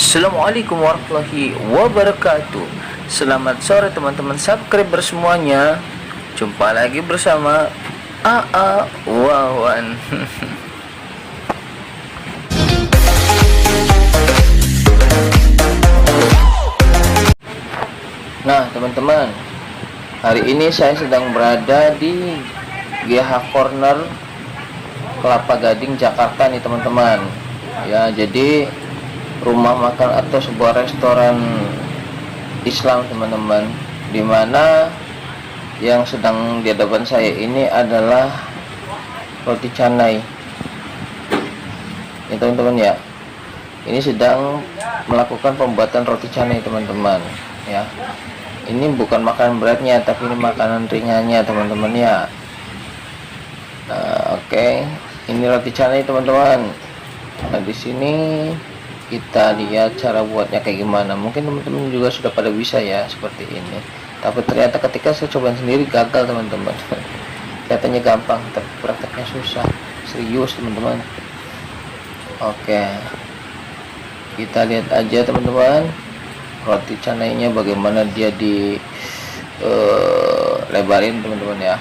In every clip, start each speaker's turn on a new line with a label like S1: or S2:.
S1: Assalamualaikum warahmatullahi wabarakatuh. Selamat sore teman-teman subscriber semuanya. Jumpa lagi bersama AA Wawan. Nah teman-teman, hari ini saya sedang berada di GH Corner Kelapa Gading Jakarta nih teman-teman. Ya, jadi rumah makan atau sebuah restoran Islam teman-teman, dimana yang sedang di hadapan saya ini adalah roti canai ya teman-teman ya. Ini sedang melakukan pembuatan roti canai teman-teman ya. Ini bukan makanan beratnya, tapi ini makanan ringannya teman-teman ya. Nah, oke. Ini roti canai teman-teman. Nah, di sini kita lihat cara buatnya kayak gimana. Mungkin teman-teman juga sudah pada bisa ya seperti ini, tapi ternyata ketika saya coba sendiri gagal teman-teman. Kelihatannya gampang tapi prakteknya susah, serius teman-teman. Oke, kita lihat aja teman-teman roti canainya bagaimana dia di lebarin teman-teman ya.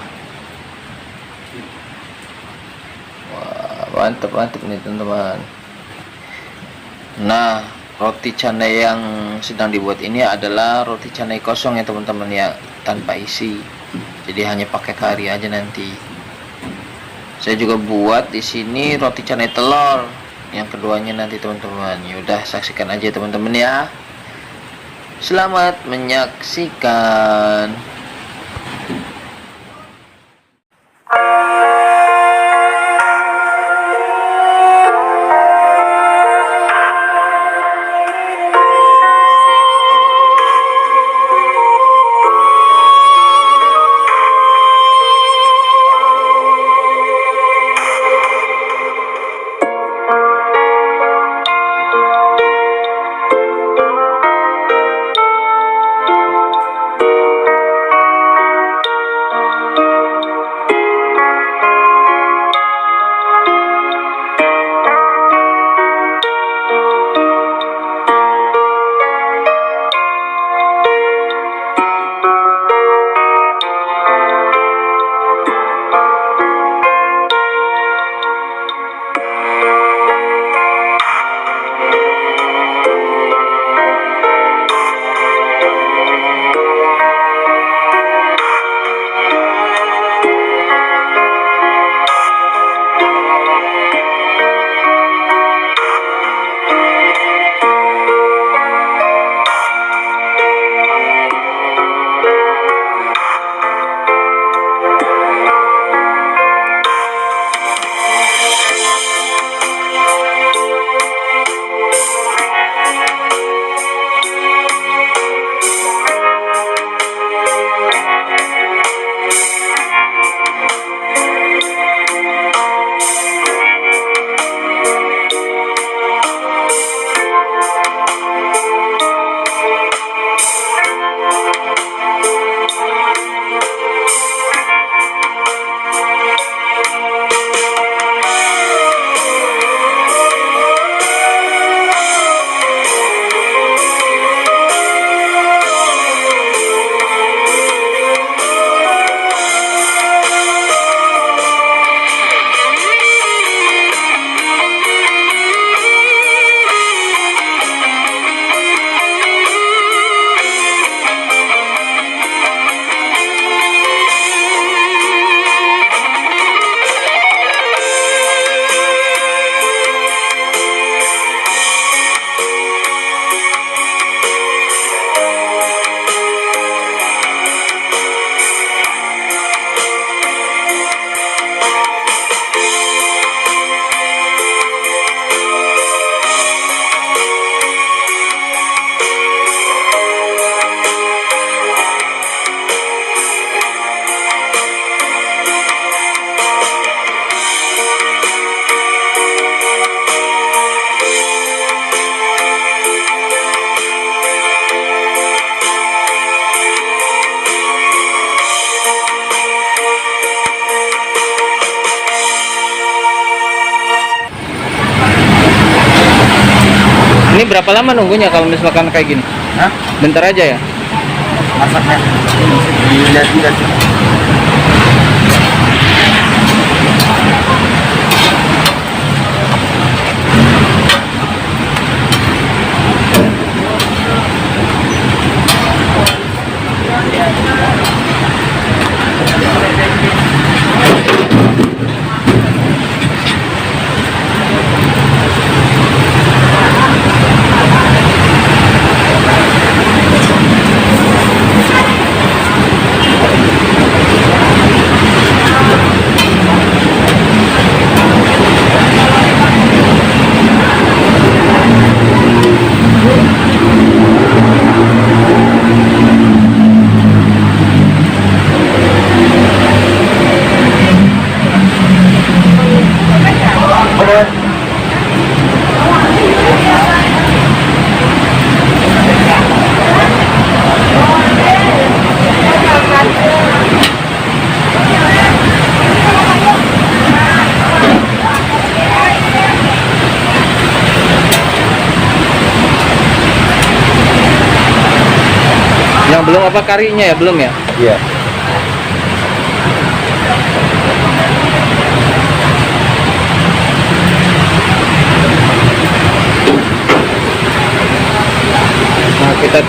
S1: Wah, mantep nih teman-teman. Nah, roti canai yang sedang dibuat ini adalah roti canai kosong ya teman-teman ya, tanpa isi. Jadi hanya pakai kari aja nanti. Saya juga buat di sini roti canai telur yang keduanya nanti teman-teman. Yaudah, saksikan aja teman-teman ya. Selamat menyaksikan. berapa lama nunggunya kalau misalkan kayak gini?
S2: Hah?
S1: Bentar aja ya?
S2: Masaknya dilihat-lihat.
S1: Yang belum apa karinya ya? Belum ya?
S2: Iya.
S1: Nah, kita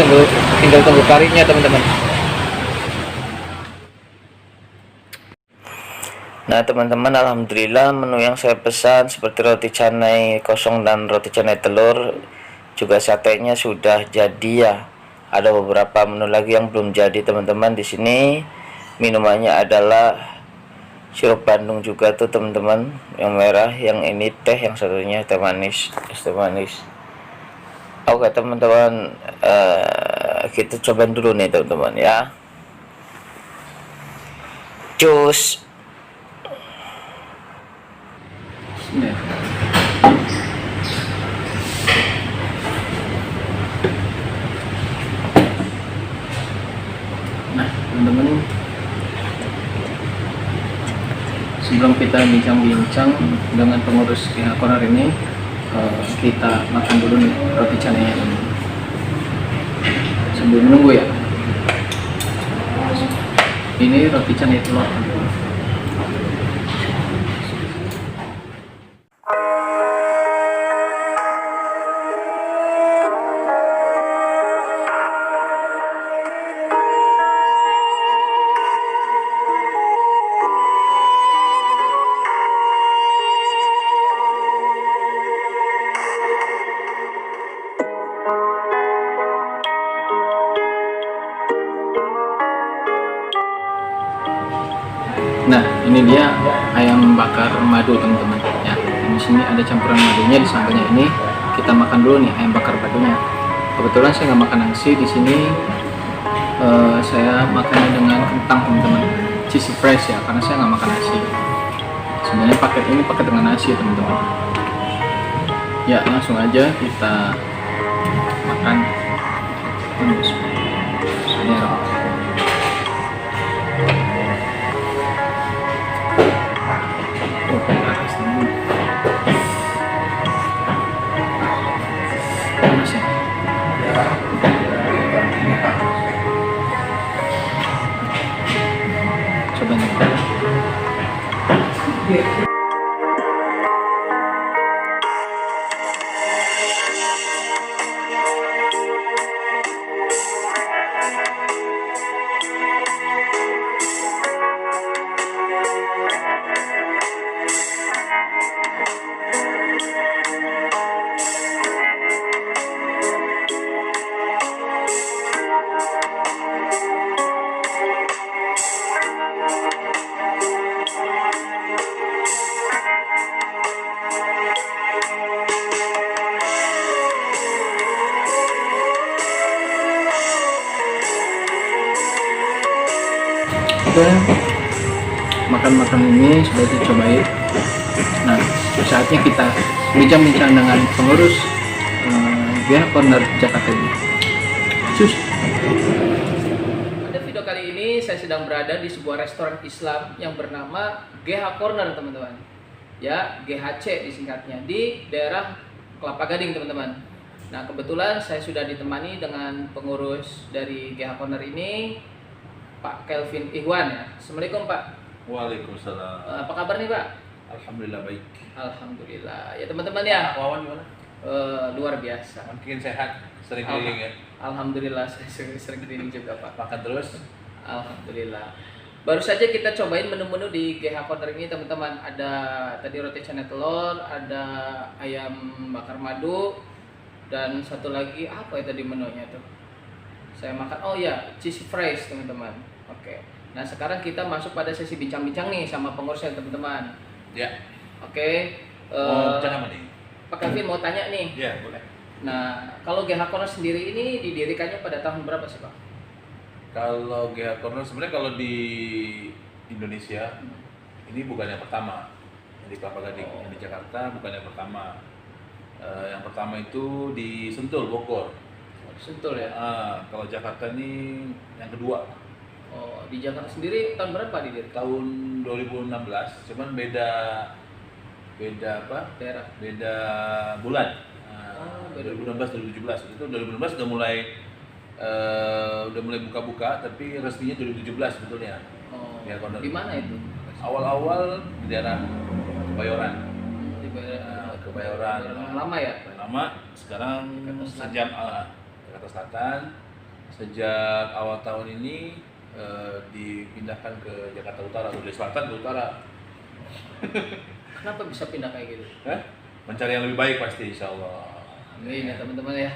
S1: tinggal tunggu karinya, teman-teman. Nah, teman-teman, alhamdulillah menu yang saya pesan seperti roti canai kosong dan roti canai telur, juga satenya sudah jadi ya. Ada beberapa menu lagi yang belum jadi, teman-teman. Di sini minumannya adalah sirup Bandung juga tuh, teman-teman, yang merah. Yang ini teh, yang satunya teh manis, es teh manis. Oke, teman-teman, kita cobain dulu nih, teman-teman ya. Cus. Nah, teman-teman, sebelum kita bincang-bincang dengan pengurus pihak corner ini, kita makan dulu nih roti canai ini sambil menunggu ya. Ini roti canai telur. Nah, ini dia ayam bakar madu, teman-teman. Ya, di sini ada campuran madunya, di sampingnya ini kita makan dulu nih ayam bakar madunya. Kebetulan saya nggak makan nasi di sini, saya makannya dengan kentang, teman-teman. Cheesy fresh ya, karena saya nggak makan nasi. Sebenarnya paket ini paket dengan nasi, teman-teman. Ya, langsung aja kita makan. Bismillahirrahmanirrahim. Coba nih. Oke, makan-makan ini sudah dicobain. Nah, saatnya kita bincang-bincang dengan pengurus GH Corner Jakarta ini. Cus. Pada video kali ini saya sedang berada di sebuah restoran Islam yang bernama GH Corner, teman-teman. Ya, GHC disingkatnya, di daerah Kelapa Gading, teman-teman.
S3: Nah, kebetulan saya sudah ditemani dengan pengurus dari GH Corner ini, Pak Kelvin Ihwan ya. Assalamualaikum Pak.
S2: Waalaikumsalam.
S3: Apa kabar nih Pak?
S2: Alhamdulillah baik.
S3: Alhamdulillah. Ya teman-teman ya,
S2: Wawan gimana?
S3: luar biasa.
S2: Makin sehat, sering keliling ya.
S3: Alhamdulillah saya sering keliling juga Pak.
S2: Makan terus.
S3: Alhamdulillah. Baru saja kita cobain menu-menu di GH Corner ini teman-teman. Ada tadi roti canai telur, ada ayam bakar madu, dan satu lagi apa ya tadi menunya tuh? Saya makan, oh ya, cheesy fries teman-teman. Oke. Nah sekarang kita masuk pada sesi bincang-bincang nih sama pengurusnya teman-teman.
S2: Ya.
S3: Oke.
S2: Bincang apa nih?
S3: Pak Kevin mau tanya nih.
S2: Ya, boleh.
S3: Nah kalau GH Corner sendiri ini didirikannya pada tahun berapa sih Pak?
S2: Kalau GH Corner sebenarnya kalau di Indonesia ini bukan yang pertama. Di Kelapa Gading, yang di Jakarta bukan yang pertama. Yang pertama itu di Sentul, Bogor.
S3: Sentul ya?
S2: Kalau Jakarta ini yang kedua.
S3: Oh, di Jakarta sendiri tahun berapa didirikan?
S2: Tahun 2016, cuman beda apa?
S3: Daerah.
S2: Beda bulan.
S3: Beda
S2: 2016 2017. Itu 2016 udah mulai buka-buka, tapi resminya 2017 sebetulnya.
S3: Oh,
S2: Ya, Corner.
S3: di mana itu?
S2: Awal-awal di daerah Kebayoran.
S3: Di
S2: Kebayoran.
S3: Lama ya?
S2: Lama, sekarang
S3: Jakarta Selatan.
S2: sejak Jakarta Selatan. Sejak awal tahun ini dipindahkan ke Jakarta Utara, dari selatan ke utara.
S3: Kenapa bisa pindah kayak gitu?
S2: Mencari yang lebih baik pasti, insya Allah.
S3: Amin ya teman-teman ya.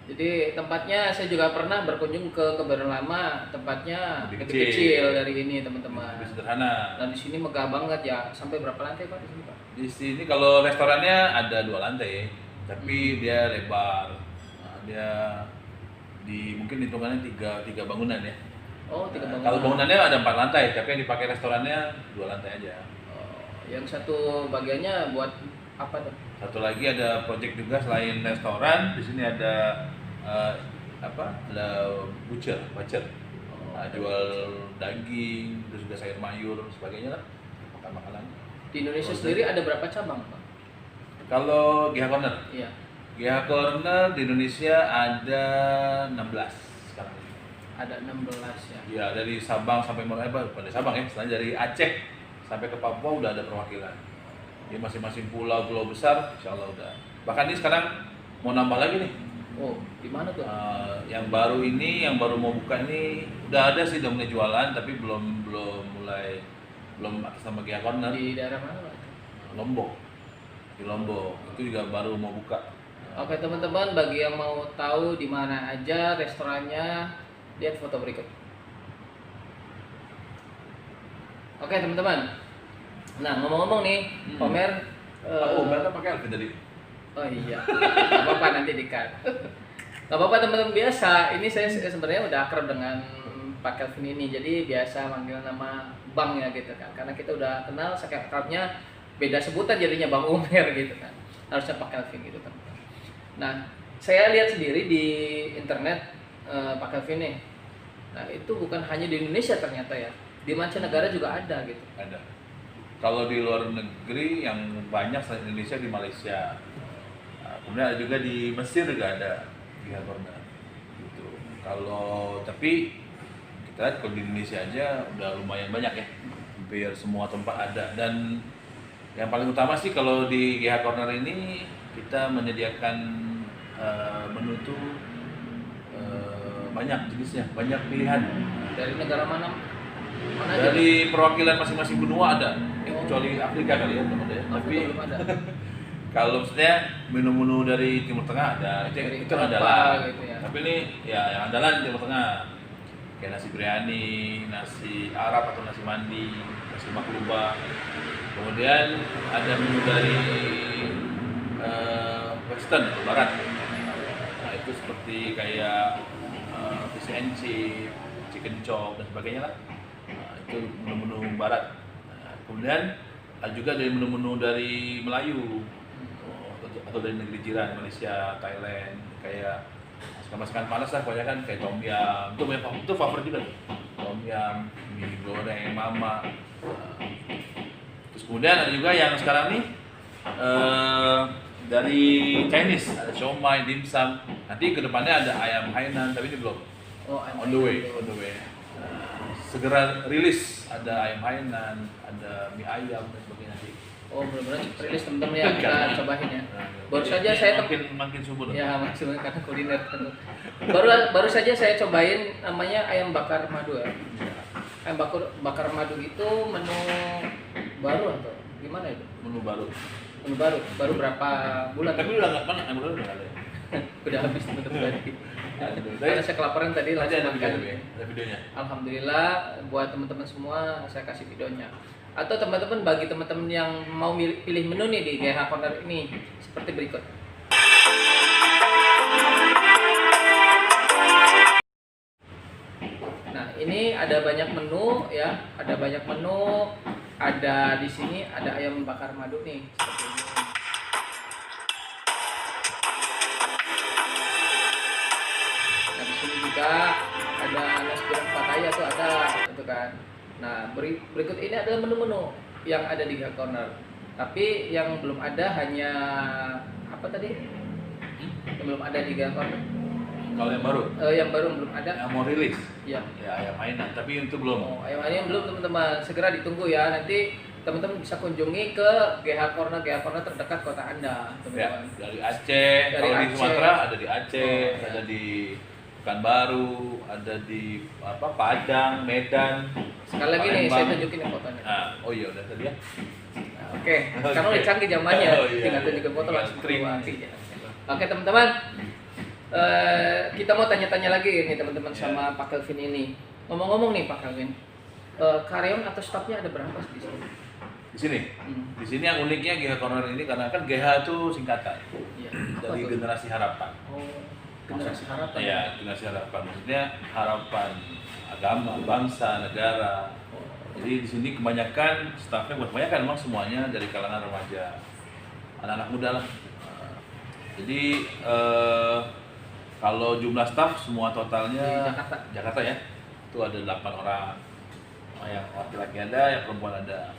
S3: Jadi tempatnya saya juga pernah berkunjung ke Kebayoran Lama, tempatnya
S2: Lebih
S3: lebih kecil dari ini teman-teman.
S2: Lebih sederhana.
S3: Dan di sini megah banget ya. Sampai berapa lantai Pak di sini Pak?
S2: Di sini kalau restorannya ada 2 lantai, tapi dia lebar. Dia mungkin hitungannya tiga bangunan ya.
S3: Oh, 3 bangunan.
S2: Kalau bangunannya ada 4 lantai, tapi yang dipakai restorannya 2 lantai aja.
S3: Oh, yang satu bagiannya buat apa tuh?
S2: Satu lagi ada project juga selain restoran, di sini ada ada butcher. Jual daging, terus juga sayur mayur, sebagainya lah, makanan.
S3: Di Indonesia sendiri ada berapa cabang Pak?
S2: Kalau GH Corner,
S3: Iya.
S2: GH Corner di Indonesia ada 16 sekarang.
S3: Ada 16 ya.
S2: Ya, dari Sabang sampai bukan dari Sabang ya, selain dari Aceh sampai ke Papua udah ada perwakilan. Di masing-masing pulau besar, insya Allah udah. Bahkan ini sekarang mau nambah lagi nih.
S3: Oh, di mana tuh?
S2: Yang baru ini, yang baru mau buka ini udah ada sih, udah mulai jualan, tapi belum atas nama GH Corner.
S3: Di daerah mana Pak?
S2: Lombok. Di Lombok itu juga baru mau buka.
S3: Oke teman-teman, bagi yang mau tahu di mana aja restorannya, lihat foto berikut. Oke teman-teman. Nah ngomong-ngomong nih, Omer.
S2: Berapa pakai Alvin tadi?
S3: Oh iya, nggak apa-apa nanti di-cut. Nggak apa-apa teman-teman, biasa. Ini saya sebenarnya udah akrab dengan Pak Kelvin ini, jadi biasa manggil nama Bang ya gitu kan. Karena kita udah kenal, saking akrabnya beda sebutan jadinya Bang Omer gitu kan. Harusnya Pak Kelvin gitu teman-teman. Nah, saya lihat sendiri di internet Pak Kelvin nih. Nah, itu bukan hanya di Indonesia ternyata ya. Di mancanegara juga ada gitu.
S2: Ada. Kalau di luar negeri yang banyak selain Indonesia di Malaysia. Kemudian ada juga di Mesir juga ada GH Corner. Gitu. Tapi kita lihat kalau di Indonesia aja udah lumayan banyak ya. Hampir semua tempat ada. Dan yang paling utama sih kalau di GH Corner ini kita menyediakan menu itu banyak jenisnya, banyak pilihan.
S3: Dari negara mana?
S2: Dari perwakilan masing-masing benua ada. Kecuali Afrika kali ya belum ada ya. Tapi
S3: belum ada.
S2: kalau maksudnya menu-menu dari Timur Tengah ada, itu andalan.
S3: Gitu ya.
S2: Tapi ini ya yang andalan Timur Tengah. Kayak nasi biryani, nasi Arab atau nasi mandi, nasi maklubah. Kemudian ada menu dari Western atau Barat. Nah itu seperti kayak fish and chip, chicken chop dan sebagainya lah. Nah, itu menu-menu Barat. Kemudian ada juga dari menu-menu dari Melayu atau dari negeri jiran, Malaysia, Thailand, kayak masakan panas lah, kebanyakan kayak tom yum. Itu favorit juga tuh. Tom yum, mie goreng, mama. Terus kemudian ada juga yang sekarang nih dari Chinese, ada siomay, dimsum. Nanti kedepannya ada ayam Hainan, tapi ini belum.
S3: Oh,
S2: On the way, on the way. Segera rilis, ada ayam Hainan, ada mie ayam dan sebagainya nanti.
S3: Oh, benar-benar rilis teman-teman ya, kita cobain ya. Baru
S2: Jadi
S3: saja
S2: ini
S3: saya
S2: makin subur.
S3: ya maksudnya karena kuliner kan. Baru saja saya cobain namanya ayam bakar madu ya. Ayam bakar madu itu menu baru atau gimana itu?
S2: Menu baru.
S3: Menu baru berapa bulan?
S2: Tapi udah nggak mana? Yang baru udah nggak ada.
S3: Udah habis teman-teman tadi.
S2: Aduh,
S3: Karena saya kelaparan tadi
S2: Tadi
S3: langsung
S2: ada
S3: makan.
S2: video, ada videonya.
S3: Alhamdulillah buat teman-teman semua saya kasih videonya. Atau teman-teman bagi teman-teman yang mau pilih menu nih di GH Corner ini seperti berikut. Nah, ini ada banyak menu ya, ada banyak menu. Ada di sini ada ayam bakar madu nih seperti ini. Nah, di sini juga ada nasi goreng Pattaya tuh ada gitu kan. Nah, berikut ini adalah menu-menu yang ada di GH Corner. Tapi yang belum ada hanya apa tadi? Yang belum ada di GH Corner.
S2: Kalau yang baru,
S3: Yang baru belum ada.
S2: yang mau rilis,
S3: Ya.
S2: ya ayam Hainan, tapi itu belum.
S3: Oh, ayam belum teman-teman. Segera ditunggu ya. Nanti teman-teman bisa kunjungi ke GH Corner terdekat kota Anda,
S2: Ya,
S3: teman-teman.
S2: dari Aceh,
S3: Dari
S2: kalau di
S3: Aceh.
S2: Sumatera ada di Aceh,
S3: Oh, ya.
S2: ada di Pekanbaru, ada di Padang, Medan.
S3: Sekali lagi nih
S2: Palembang.
S3: saya tunjukin ya fotonya.
S2: Nah, oh iya udah tadi ya.
S3: Nah, Oke, karena udah canggih zamannya,
S2: Oh, iya,
S3: tinggal
S2: iya.
S3: tunjukin foto
S2: Tinggal
S3: langsung
S2: trim.
S3: keluar artinya. Oke teman-teman, kita mau tanya-tanya lagi nih teman-teman
S2: Ya.
S3: sama Pak Kelvin ini. Ngomong-ngomong nih Pak Kelvin, karyawan atau stafnya ada berapa sih di sini?
S2: Di sini.
S3: Hmm.
S2: Di sini yang uniknya GH Corner ini karena kan GH itu singkatan
S3: Iya. Apa
S2: dari
S3: tuh?
S2: generasi harapan.
S3: Oh, generasi harapan.
S2: Ya, generasi harapan. Maksudnya harapan agama, bangsa, negara.
S3: Oh,
S2: Jadi di sini kebanyakan stafnya, bukan kebanyakan memang semuanya dari kalangan remaja, anak-anak muda lah. Jadi kalau jumlah staf semua totalnya
S3: Di Jakarta.
S2: ya, itu ada 8 orang. Yang laki-laki ada, yang perempuan ada.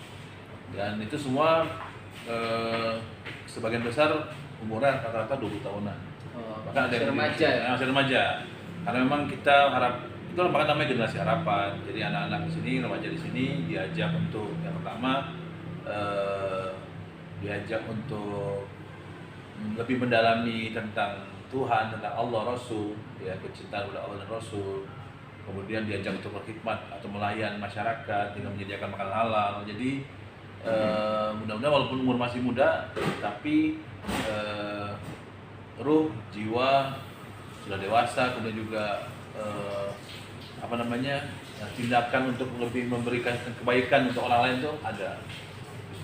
S2: Dan itu semua sebagian besar umurnya rata-rata 20 tahunan.
S3: Oh,
S2: Bahkan ada
S3: masih
S2: yang
S3: remaja ya.
S2: masih remaja. Karena memang kita itu makanya namanya generasi harapan. Jadi anak-anak di sini, remaja di sini diajak untuk yang pertama diajak untuk lebih mendalami tentang Tuhan, tentang Allah, Rasul, ya kecintaan kepada Allah dan Rasul. Kemudian diajak untuk berkhidmat atau melayan masyarakat dengan menyediakan makanan halal. Jadi mudah-mudahan walaupun umur masih muda, tapi ruh, jiwa sudah dewasa, kemudian juga tindakan untuk lebih memberikan kebaikan untuk orang lain itu ada.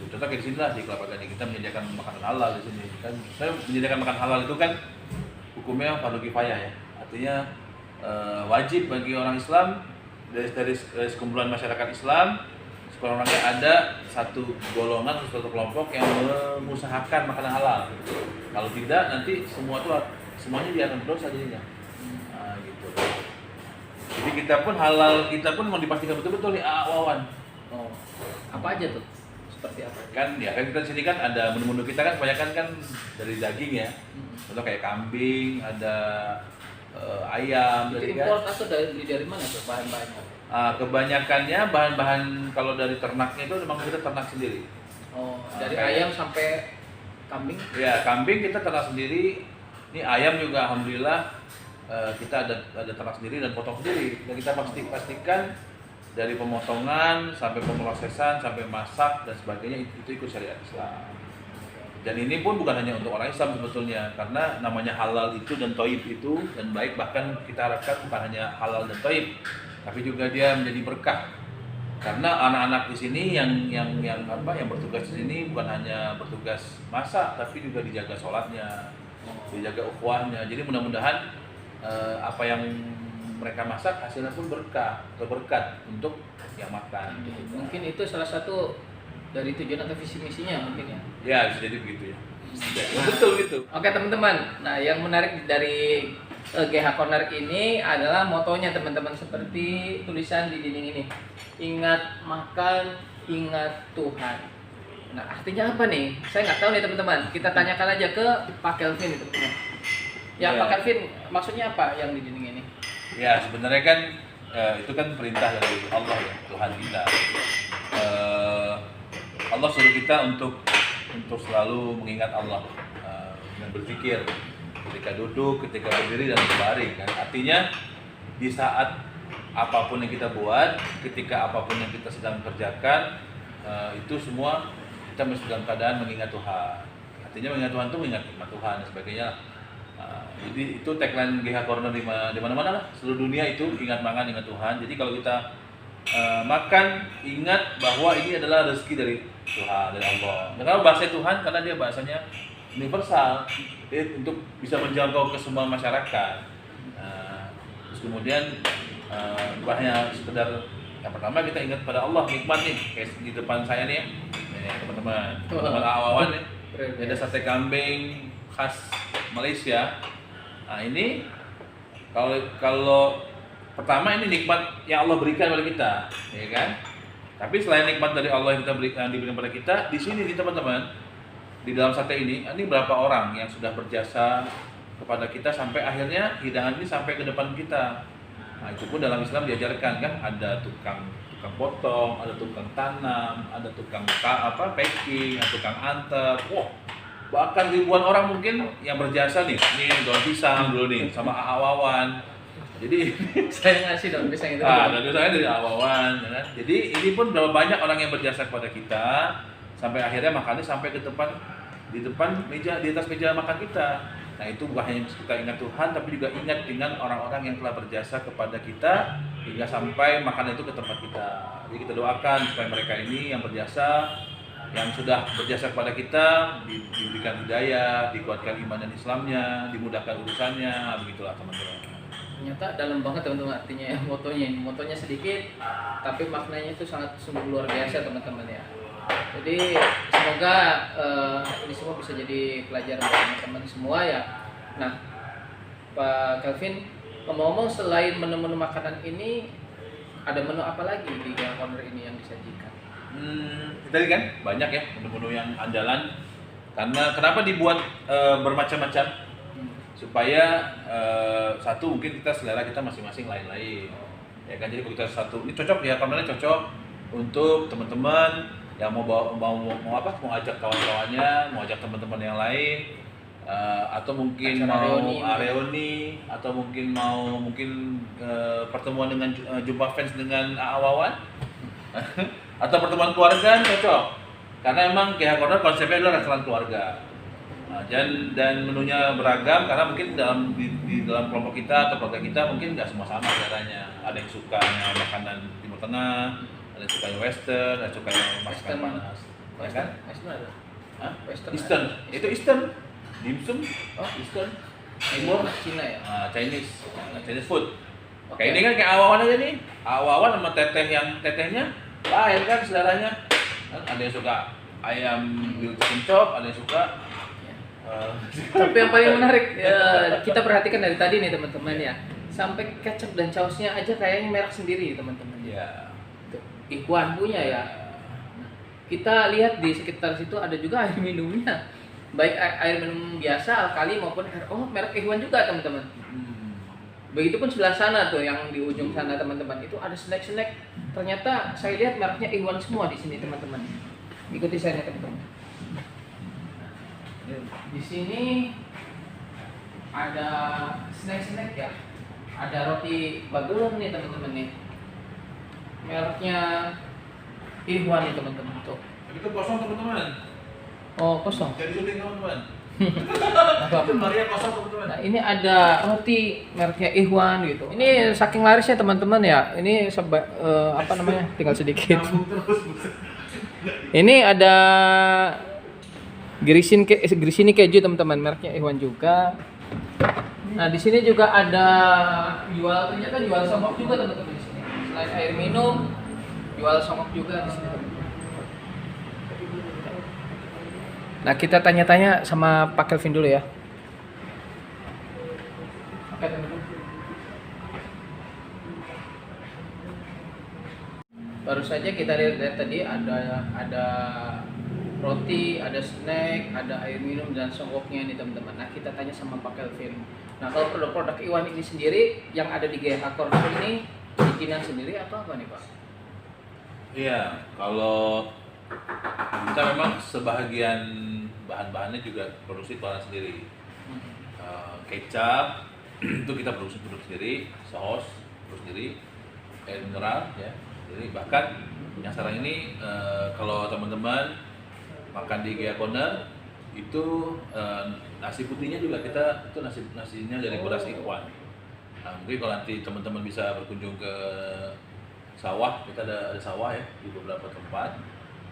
S2: Contoh kayak di sini lah di Kelapa Gading kita menyediakan makanan halal di sini kan. Saya menyediakan makanan halal itu kan hukumnya fardu kifayah ya, artinya wajib bagi orang Islam dari sekumpulan masyarakat Islam sekurang-kurangnya ada satu golongan atau satu kelompok yang mengusahakan makanan halal. Kalau tidak nanti semuanya dia akan dosa jadinya. Nah, gitu. Jadi kita pun mau dipastikan betul-betul nih Wawan.
S3: Oh, apa aja tuh? Seperti apa?
S2: Kan kita di sini kan ada menu-menu kita kan kebanyakan kan dari daging ya. Contoh kayak kambing, ada ayam,
S3: Itu
S2: dari
S3: impor atau dari mana tuh bahan-bahannya?
S2: kebanyakannya bahan-bahan kalau dari ternaknya itu memang kita ternak sendiri.
S3: Oh, dari
S2: Kayak-
S3: ayam sampai kambing.
S2: Ya, kambing kita ternak sendiri. Ini ayam juga alhamdulillah kita ada ternak sendiri dan potong sendiri. Dan kita pastikan dari pemotongan sampai pemrosesan sampai masak dan sebagainya itu ikut syariat Islam. Dan ini pun bukan hanya untuk orang Islam sebetulnya, karena namanya halal itu dan thayyib itu dan baik, bahkan kita harapkan bukan hanya halal dan thayyib, tapi juga dia menjadi berkah. Karena anak-anak di sini yang bertugas di sini bukan hanya bertugas masak, tapi juga dijaga sholatnya, dijaga ukhuwahnya. Jadi mudah-mudahan apa yang mereka masak hasilnya pun berkah atau berkat untuk yang makan. Gitu.
S3: Mungkin itu salah satu dari tujuan atau visi misinya mungkin ya.
S2: Ya bisa jadi begitu ya. Betul gitu.
S3: Oke teman-teman, nah yang menarik dari GH Corner ini adalah motonya teman-teman, seperti tulisan di dinding ini. Ingat makan, ingat Tuhan. Nah, artinya apa nih? Saya nggak tahu nih teman-teman. Kita tanyakan aja ke Pak Kelvin nih teman-teman. Ya,
S2: Iya.
S3: Pak Kelvin, maksudnya apa yang di dinding ini?
S2: Ya sebenarnya kan itu kan perintah dari Allah ya, Tuhan kita. Eh, Allah suruh kita untuk selalu mengingat Allah dengan berzikir ketika duduk, ketika berdiri dan berbaring kan. Artinya di saat apapun yang kita buat, ketika apapun yang kita sedang kerjakan, itu semua kita mesti dalam keadaan mengingat Tuhan. Artinya mengingat Tuhan itu mengingat nikmat Tuhan dan sebagainya. Jadi itu tagline GH Corner di mana-mana lah, seluruh dunia itu ingat makan, ingat Tuhan. Jadi kalau kita makan, ingat bahwa ini adalah rezeki dari Tuhan, dari Allah. Dan kalau bahasa Tuhan karena dia bahasanya universal, untuk bisa menjangkau ke semua masyarakat. Terus kemudian bukan hanya sekedar yang pertama kita ingat pada Allah, nikmat nih, kayak di depan saya nih ya, teman-teman awawan nih. Ini ada sate kambing khas Malaysia. Nah ini kalau pertama ini nikmat yang Allah berikan pada kita, ya kan? Tapi selain nikmat dari Allah yang kita berikan diberikan pada kita, di sini nih teman-teman, di dalam sate ini berapa orang yang sudah berjasa kepada kita sampai akhirnya hidangan ini sampai ke depan kita. Nah itu pun dalam Islam diajarkan kan, ada tukang potong, ada tukang tanam, ada tukang packing, ada tukang antar. Wah, bahkan ribuan orang mungkin yang berjasa nih daun pisang dulu nih sama Awawan. Jadi
S3: Saya ngasih daun pisang itu.
S2: daun pisangnya dari Awawan, ya kan? Jadi ini pun berapa banyak orang yang berjasa kepada kita sampai akhirnya makannya sampai ke depan di meja, di atas meja makan kita. Nah itu bukan hanya kita ingat Tuhan, tapi juga ingat dengan orang-orang yang telah berjasa kepada kita hingga sampai makanan itu ke tempat kita. Jadi kita doakan supaya mereka ini yang berjasa, yang sudah berjasa kepada kita, diberikan hidayah, dikuatkan iman dan Islamnya, dimudahkan urusannya, begitulah teman-teman.
S3: Ternyata dalam banget teman-teman artinya ya motonya sedikit tapi maknanya itu sangat sungguh luar biasa teman-teman ya. Jadi semoga ini semua bisa jadi pelajaran buat teman-teman semua ya. Nah, Pak Kelvin, ngomong-ngomong selain menu-menu makanan ini ada menu apa lagi di GH Corner ini yang disajikan?
S2: Tadi kan banyak ya menu-menu yang andalan. Karena kenapa dibuat bermacam-macam? Supaya satu mungkin kita selera kita masing-masing lain-lain. Ya kan, jadi kalau kita satu ini cocok ya, kamarnya cocok untuk teman-teman yang mau ajak kawan-kawannya, mau ajak teman-teman yang lain, atau mungkin
S3: Acara
S2: mau reuni, atau mungkin mau pertemuan dengan jumpa fans dengan Awawan, atau pertemuan keluarga cocok. Karena emang GH Corner konsepnya adalah restoran keluarga. Dan menunya beragam karena mungkin di dalam kelompok kita atau keluarga kita mungkin nggak semua sama caranya. Ada yang suka makanan Timur Tengah, ada yang suka western, ada yang suka masakan panas, ya kan?
S3: Western ada?
S2: Hah?
S3: Western.
S2: Eastern, itu Eastern, dimsum, Eastern, Timur,
S3: Cina ya?
S2: Chinese food.
S3: Oke.
S2: Kayak ini kan kayak Awawan aja nih, Awawan sama tetehnya lain kan seleranya. Kan ada yang suka ayam chicken chop, ada yang suka
S3: Tapi yang paling menarik kita perhatikan dari tadi nih teman-teman ya, sampai kecap dan sausnya aja kayaknya merek sendiri teman-teman.
S2: ya.
S3: Tuh, Ikhwan punya ya. Nah, kita lihat di sekitar situ ada juga air minumnya, baik air minum biasa alkali maupun air merek Ikhwan juga teman-teman. Begitupun sebelah sana tuh yang di ujung sana teman-teman itu ada snack-snack. Ternyata saya lihat mereknya Ikhwan semua di sini teman-teman. Ikuti saya nih teman-teman. Di sini ada snack-snack ya. Ada roti bagulung nih teman-teman nih. Mereknya Ikhwan nih teman-teman tuh.
S2: Itu kosong teman-teman.
S3: Oh, kosong.
S2: Jadi syuting teman-teman.
S3: Apa?
S2: Itu Maria kosong teman-teman.
S3: Nah, ini ada roti mereknya Ikhwan gitu. Ini saking larisnya teman-teman ya. Ini tinggal sedikit.
S2: Nyambung terus.
S3: Ini ada Grisini keju teman-teman, mereknya Ikhwan juga. Nah, di sini juga ada ternyata jual songkok juga teman-teman di sini. Selain air minum, jual songkok juga di sini. Nah, kita tanya-tanya sama Pak Kelvin dulu ya. Oke, teman-teman. Baru saja kita lihat tadi ada roti, ada snack, ada air minum dan songkoknya nih teman-teman. Nah kita tanya sama Pak Kelvin. Nah kalau produk-produk Iwan ini sendiri yang ada di GH Corner ini bikinan sendiri atau apa nih Pak?
S2: Iya, kalau kita memang sebahagian bahan-bahannya juga produksi keluaran sendiri. Kecap itu kita produksi sendiri, saus produksi sendiri, air mineral ya. Jadi bahkan yang sekarang ini kalau teman-teman makan di Gia Corner itu nasi putihnya juga kita itu nasinya dari beras Ikhwan. Nah, mungkin kalau nanti teman-teman bisa berkunjung ke sawah, kita ada sawah ya di beberapa tempat,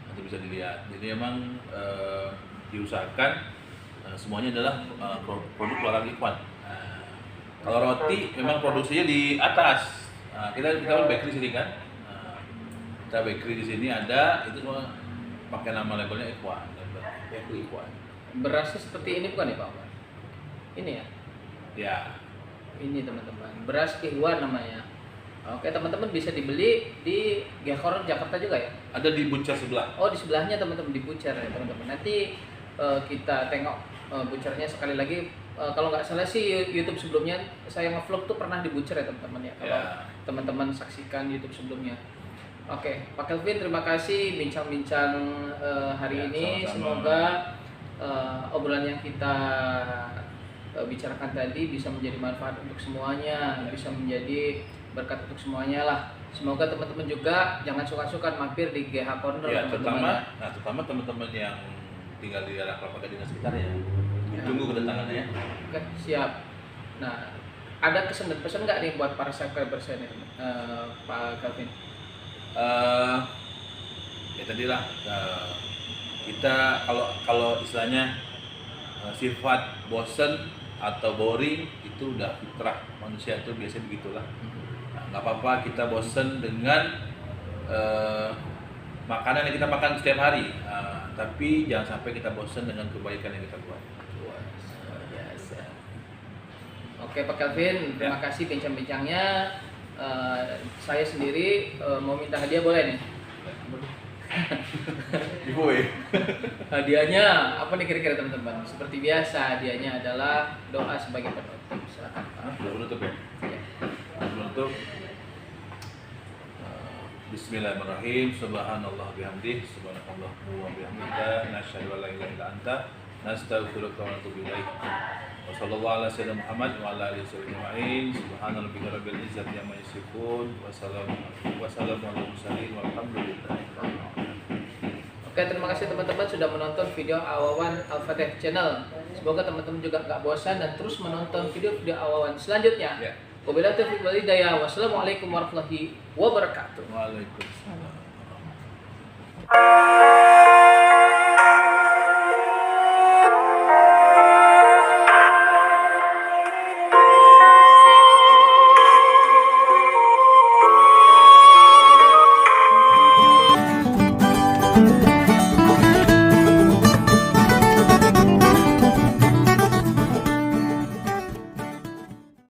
S2: nanti bisa dilihat. Jadi memang diusahakan semuanya adalah produk keluaran Ikhwan. Nah, kalau roti memang produksinya di atas. Nah, kita kan bakery sini kan. Nah, kita bakery di sini ada itu semua pakai nama labelnya Ikhwan, bakery Ikhwan.
S3: Berasnya seperti ini bukan ya Pak? Ini ya?
S2: Ya.
S3: Ini teman-teman, beras Ikhwan namanya. Oke teman-teman bisa dibeli di GH Corner Jakarta juga ya?
S2: Ada di Butcher sebelah.
S3: Oh di sebelahnya teman-teman, di Butcher ya teman-teman. Nanti kita tengok Butchernya sekali lagi. Kalau nggak salah sih YouTube sebelumnya saya nge-vlog tuh pernah di Butcher ya teman-teman ya. Kalau teman-teman saksikan YouTube sebelumnya. Oke, Pak Kelvin terima kasih bincang-bincang hari ini.
S2: Sama-sama.
S3: Semoga obrolan yang kita bicarakan tadi bisa menjadi manfaat untuk semuanya, bisa menjadi berkat untuk semuanya lah. Semoga teman-teman juga jangan suka-suka mampir di GH Corner
S2: Ya,
S3: teman-teman.
S2: terutama teman-teman yang tinggal di daerah Kelapa Gading dan sekitarnya. Ditunggu kedatangannya ya.
S3: Oke, siap. Nah, ada kesan dan pesan nggak nih buat para subscriber saya nih, Pak Kelvin?
S2: Ya tadilah kita kalau istilahnya sifat bosen atau boring itu udah fitrah manusia itu biasanya begitulah. Nah, nggak apa-apa kita bosen dengan makanan yang kita makan setiap hari, tapi jangan sampai kita bosen dengan kebaikan yang kita buat.
S3: Luar biasa. Oke Pak Kelvin, terima kasih bincang-bincangnya. Saya sendiri mau minta hadiah boleh nih?
S2: Giveaway.
S3: Hadiahnya apa nih kira-kira teman-teman? Seperti biasa hadiahnya adalah doa sebagai penutup. Silakan Pak.
S2: Udah menutup ya?
S3: Ya.
S2: Menutup. Bismillahirrahmanirrahim. Subhanallah bihamdih, subhanallah wa bihamdika, nasyhadu an la ilaha illa anta, nastaghfiruka wa natubu ilaik. Wa sallallahu ala sayyidina Muhammad wa ala alihi wasallam. Subhana rabbika rabbil izzati amma yasifun wa salamun alal mursalin walhamdulillahi rabbil alamin.
S3: Oke, terima kasih teman-teman sudah menonton video Awawan Al-Fatih Channel. Semoga teman-teman juga nggak bosan dan terus menonton video-video Awawan selanjutnya.
S2: Ya.
S3: Wabillahi taufiq wal hidayah. Wassalamualaikum warahmatullahi wabarakatuh.
S2: Waalaikumsalam.